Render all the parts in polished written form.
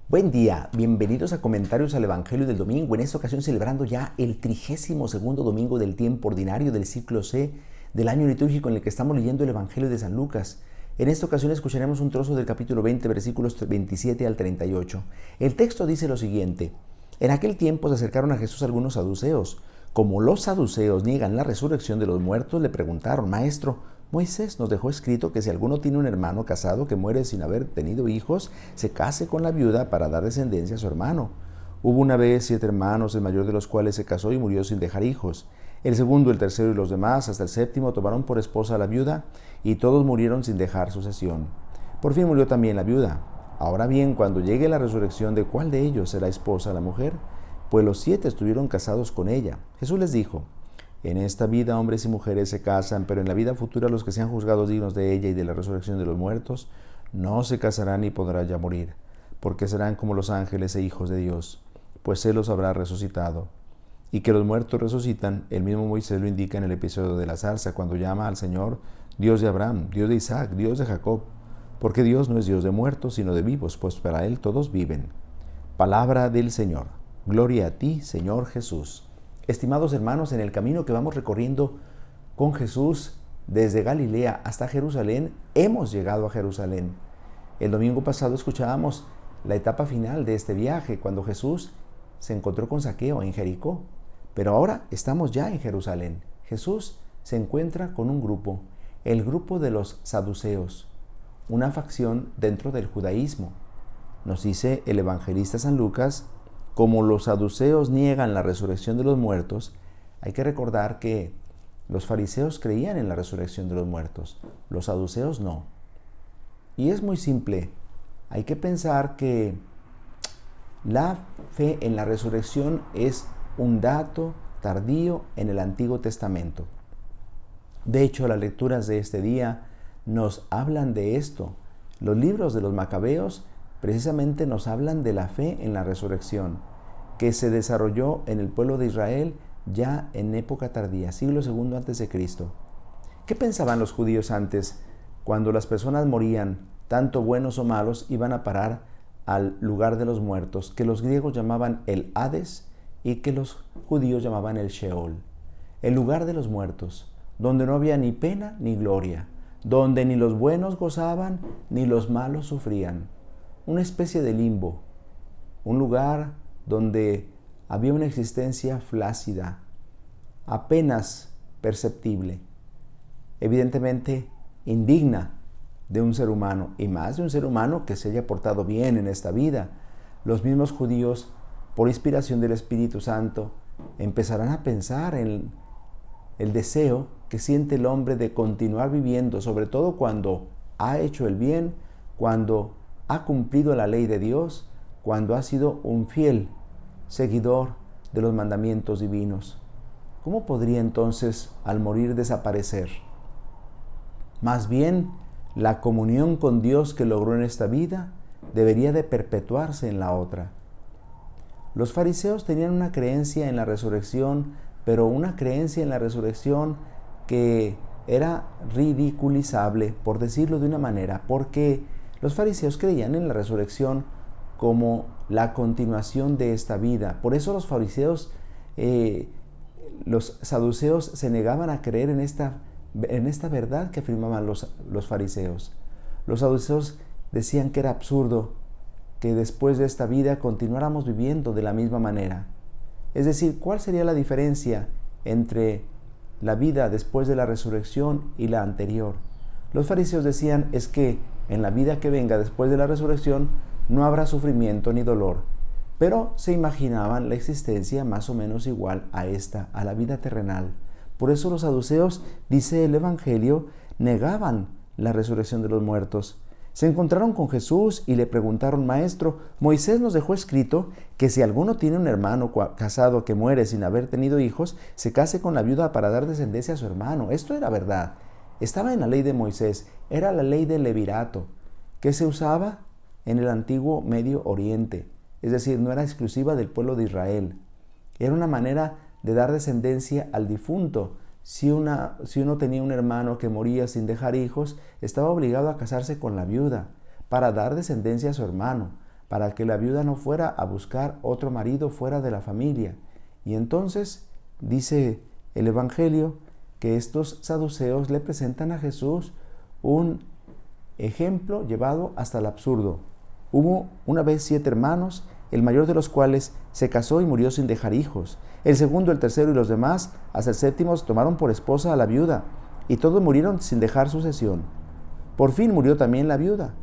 Buen día, bienvenidos a Comentarios al Evangelio del Domingo, en esta ocasión celebrando ya el 32º domingo del tiempo ordinario del ciclo C del año litúrgico en el que estamos leyendo el Evangelio de San Lucas. En esta ocasión escucharemos un trozo del capítulo 20, versículos 27 al 38. El texto dice lo siguiente: En aquel tiempo se acercaron a Jesús algunos saduceos. Como los saduceos niegan la resurrección de los muertos, le preguntaron: Maestro, Moisés nos dejó escrito que si alguno tiene un hermano casado que muere sin haber tenido hijos, se case con la viuda para dar descendencia a su hermano. Hubo una vez 7 hermanos, el mayor de los cuales se casó y murió sin dejar hijos. El segundo, el tercero y los demás, hasta el séptimo, tomaron por esposa a la viuda, y todos murieron sin dejar sucesión. Por fin murió también la viuda. Ahora bien, cuando llegue la resurrección, ¿de cuál de ellos será esposa la mujer? Pues los 7 estuvieron casados con ella. Jesús les dijo: En esta vida hombres y mujeres se casan, pero en la vida futura los que sean juzgados dignos de ella y de la resurrección de los muertos no se casarán ni podrán ya morir, porque serán como los ángeles e hijos de Dios, pues Él los habrá resucitado. Y que los muertos resucitan, el mismo Moisés lo indica en el episodio de la zarza, cuando llama al Señor Dios de Abraham, Dios de Isaac, Dios de Jacob, porque Dios no es Dios de muertos, sino de vivos, pues para Él todos viven. Palabra del Señor. Gloria a ti, Señor Jesús. Estimados hermanos, en el camino que vamos recorriendo con Jesús desde Galilea hasta Jerusalén, hemos llegado a Jerusalén. El domingo pasado escuchábamos la etapa final de este viaje, cuando Jesús se encontró con Zaqueo en Jericó. Pero ahora estamos ya en Jerusalén. Jesús se encuentra con un grupo, el grupo de los saduceos, una facción dentro del judaísmo. Nos dice el evangelista San Lucas: como los saduceos niegan la resurrección de los muertos, hay que recordar que los fariseos creían en la resurrección de los muertos, los saduceos no. Y es muy simple, hay que pensar que la fe en la resurrección es un dato tardío en el Antiguo Testamento. De hecho, las lecturas de este día nos hablan de esto. Los libros de los Macabeos precisamente nos hablan de la fe en la resurrección, que se desarrolló en el pueblo de Israel ya en época tardía, siglo II a.C. ¿Qué pensaban los judíos antes? Cuando las personas morían, tanto buenos o malos, iban a parar al lugar de los muertos, que los griegos llamaban el Hades y que los judíos llamaban el Sheol. El lugar de los muertos, donde no había ni pena ni gloria, donde ni los buenos gozaban ni los malos sufrían. Una especie de limbo, un lugar donde había una existencia flácida, apenas perceptible, evidentemente indigna de un ser humano, y más de un ser humano que se haya portado bien en esta vida. Los mismos judíos, por inspiración del Espíritu Santo, empezarán a pensar en el deseo que siente el hombre de continuar viviendo, sobre todo cuando ha hecho el bien, cuando ha cumplido la ley de Dios, cuando ha sido un fiel seguidor de los mandamientos divinos. ¿Cómo podría entonces al morir desaparecer? Más bien, la comunión con Dios que logró en esta vida debería de perpetuarse en la otra. Los fariseos tenían una creencia en la resurrección, pero una creencia en la resurrección que era ridiculizable, por decirlo de una manera, porque los fariseos creían en la resurrección como la continuación de esta vida. Por eso los fariseos, los saduceos se negaban a creer en esta verdad que afirmaban los fariseos. Los saduceos decían que era absurdo que después de esta vida continuáramos viviendo de la misma manera. Es decir, ¿cuál sería la diferencia entre la vida después de la resurrección y la anterior? Los fariseos decían es que en la vida que venga después de la resurrección no habrá sufrimiento ni dolor, pero se imaginaban la existencia más o menos igual a esta, a la vida terrenal. Por eso los saduceos, dice el Evangelio, negaban la resurrección de los muertos. Se encontraron con Jesús y le preguntaron: Maestro, Moisés nos dejó escrito que si alguno tiene un hermano casado que muere sin haber tenido hijos, se case con la viuda para dar descendencia a su hermano. Esto era verdad. Estaba en la ley de Moisés, era la ley del levirato, que se usaba en el antiguo Medio Oriente, es decir, no era exclusiva del pueblo de Israel. Era una manera de dar descendencia al difunto. Si uno tenía un hermano que moría sin dejar hijos, estaba obligado a casarse con la viuda para dar descendencia a su hermano. para que la viuda no fuera a buscar otro marido fuera de la familia. Y entonces dice el Evangelio que estos saduceos le presentan a Jesús un ejemplo llevado hasta el absurdo. Hubo una vez 7 hermanos, el mayor de los cuales se casó y murió sin dejar hijos. El segundo, el tercero y los demás, hasta el séptimo, tomaron por esposa a la viuda, y todos murieron sin dejar sucesión. Por fin murió también la viuda.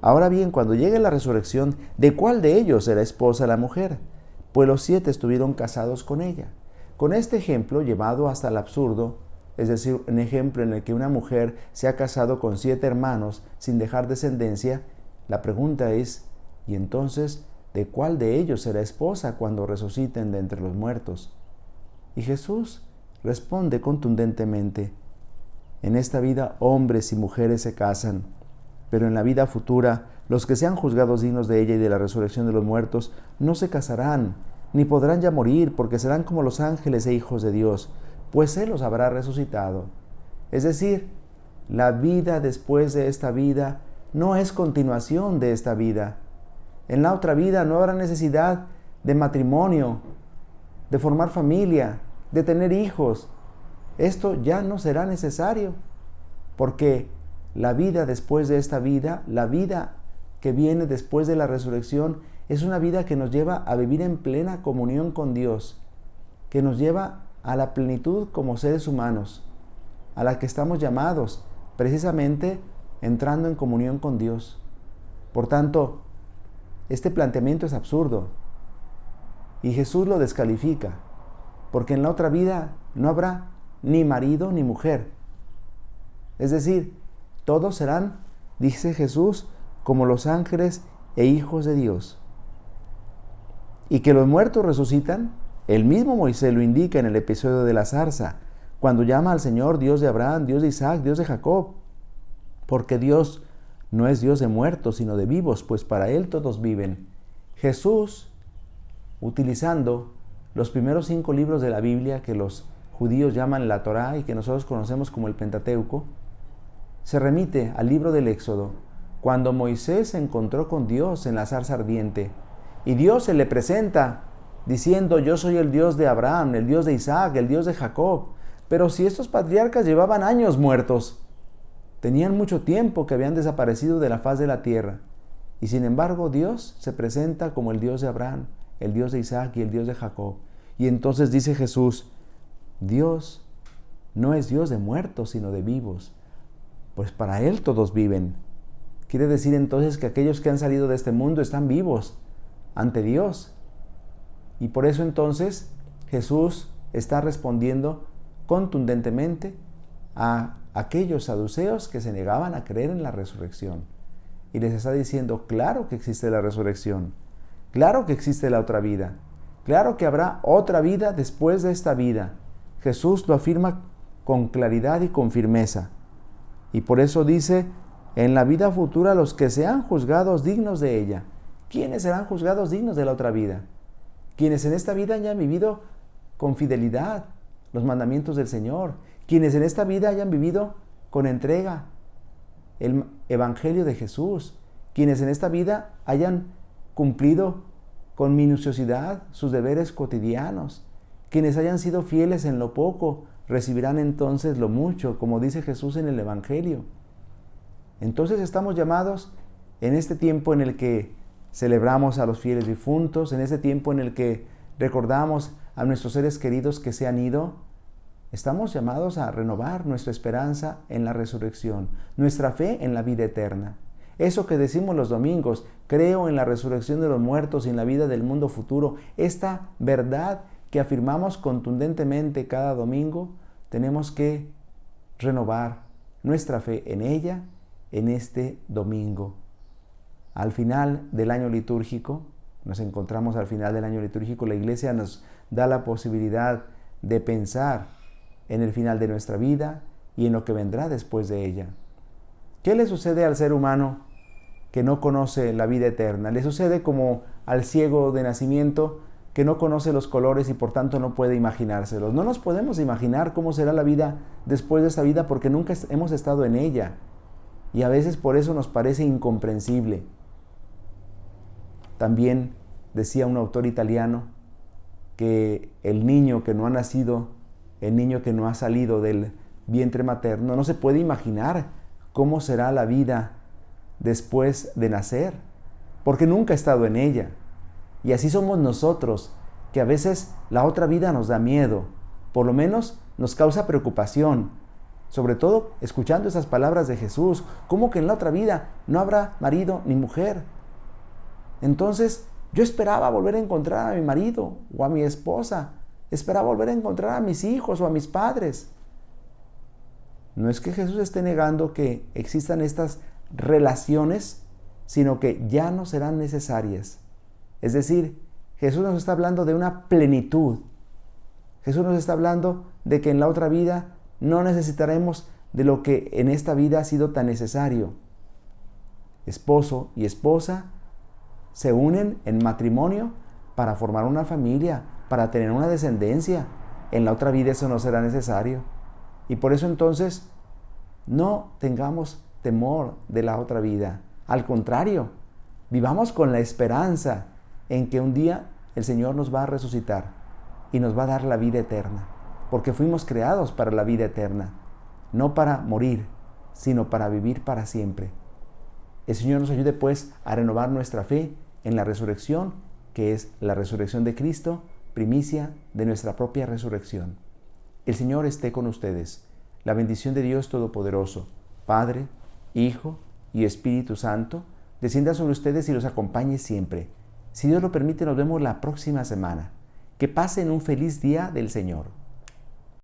Ahora bien, cuando llegue la resurrección, ¿de cuál de ellos será esposa la mujer? Pues los 7 estuvieron casados con ella. Con este ejemplo llevado hasta el absurdo, es decir, un ejemplo en el que una mujer se ha casado con 7 hermanos sin dejar descendencia, la pregunta es, ¿y entonces de cuál de ellos será esposa cuando resuciten de entre los muertos? Y Jesús responde contundentemente, en esta vida hombres y mujeres se casan, pero en la vida futura los que sean juzgados dignos de ella y de la resurrección de los muertos no se casarán, ni podrán ya morir, porque serán como los ángeles e hijos de Dios, pues Él los habrá resucitado. Es decir, la vida después de esta vida no es continuación de esta vida. En la otra vida no habrá necesidad de matrimonio, de formar familia, de tener hijos. Esto ya no será necesario, porque la vida después de esta vida, la vida que viene después de la resurrección, es una vida que nos lleva a vivir en plena comunión con Dios, que nos lleva a la plenitud como seres humanos, a la que estamos llamados, precisamente entrando en comunión con Dios. Por tanto, este planteamiento es absurdo y Jesús lo descalifica, porque en la otra vida no habrá ni marido ni mujer. Es decir, todos serán, dice Jesús, como los ángeles e hijos de Dios. Y que los muertos resucitan, el mismo Moisés lo indica en el episodio de la zarza, cuando llama al Señor Dios de Abraham, Dios de Isaac, Dios de Jacob, porque Dios no es Dios de muertos, sino de vivos, pues para Él todos viven. Jesús, utilizando los primeros 5 libros de la Biblia que los judíos llaman la Torá y que nosotros conocemos como el Pentateuco, se remite al libro del Éxodo, cuando Moisés se encontró con Dios en la zarza ardiente, y Dios se le presenta diciendo, yo soy el Dios de Abraham, el Dios de Isaac, el Dios de Jacob. Pero si estos patriarcas llevaban años muertos, tenían mucho tiempo que habían desaparecido de la faz de la tierra, y sin embargo Dios se presenta como el Dios de Abraham, el Dios de Isaac y el Dios de Jacob. Y entonces dice Jesús, Dios no es Dios de muertos, sino de vivos, pues para Él todos viven. Quiere decir entonces que aquellos que han salido de este mundo están vivos ante Dios. Y por eso entonces Jesús está respondiendo contundentemente a aquellos saduceos que se negaban a creer en la resurrección. Y les está diciendo, claro que existe la resurrección, claro que existe la otra vida, claro que habrá otra vida después de esta vida. Jesús lo afirma con claridad y con firmeza. Y por eso dice, en la vida futura los que sean juzgados dignos de ella. ¿Quiénes serán juzgados dignos de la otra vida? Quienes en esta vida hayan vivido con fidelidad los mandamientos del Señor, quienes en esta vida hayan vivido con entrega el Evangelio de Jesús, quienes en esta vida hayan cumplido con minuciosidad sus deberes cotidianos, quienes hayan sido fieles en lo poco, recibirán entonces lo mucho, como dice Jesús en el Evangelio. Entonces estamos llamados en este tiempo en el que celebramos a los fieles difuntos, en este tiempo en el que recordamos a nuestros seres queridos que se han ido, estamos llamados a renovar nuestra esperanza en la resurrección, nuestra fe en la vida eterna. Eso que decimos los domingos, creo en la resurrección de los muertos y en la vida del mundo futuro, esta verdad que afirmamos contundentemente cada domingo, tenemos que renovar nuestra fe en ella en este domingo. Al final del año litúrgico, nos encontramos al final del año litúrgico, la Iglesia nos da la posibilidad de pensar en el final de nuestra vida y en lo que vendrá después de ella. ¿Qué le sucede al ser humano que no conoce la vida eterna? Le sucede como al ciego de nacimiento que no conoce los colores y por tanto no puede imaginárselos. No nos podemos imaginar cómo será la vida después de esta vida porque nunca hemos estado en ella y a veces por eso nos parece incomprensible. También decía un autor italiano que el niño que no ha nacido, el niño que no ha salido del vientre materno, no se puede imaginar cómo será la vida después de nacer, porque nunca ha estado en ella. Y así somos nosotros, que a veces la otra vida nos da miedo, por lo menos nos causa preocupación, sobre todo escuchando esas palabras de Jesús, ¿cómo que en la otra vida no habrá marido ni mujer? Entonces, yo esperaba volver a encontrar a mi marido o a mi esposa, esperaba volver a encontrar a mis hijos o a mis padres. No es que Jesús esté negando que existan estas relaciones, sino que ya no serán necesarias. Es decir, Jesús nos está hablando de una plenitud. Jesús nos está hablando de que en la otra vida no necesitaremos de lo que en esta vida ha sido tan necesario. Esposo y esposa se unen en matrimonio para formar una familia, para tener una descendencia. En la otra vida eso no será necesario. Y por eso entonces no tengamos temor de la otra vida. Al contrario, vivamos con la esperanza en que un día el Señor nos va a resucitar y nos va a dar la vida eterna, porque fuimos creados para la vida eterna, no para morir, sino para vivir para siempre. El Señor nos ayude pues a renovar nuestra fe en la resurrección, que es la resurrección de Cristo, primicia de nuestra propia resurrección. El Señor esté con ustedes. La bendición de Dios Todopoderoso, Padre, Hijo y Espíritu Santo, descienda sobre ustedes y los acompañe siempre. Si Dios lo permite, nos vemos la próxima semana. Que pasen un feliz día del Señor.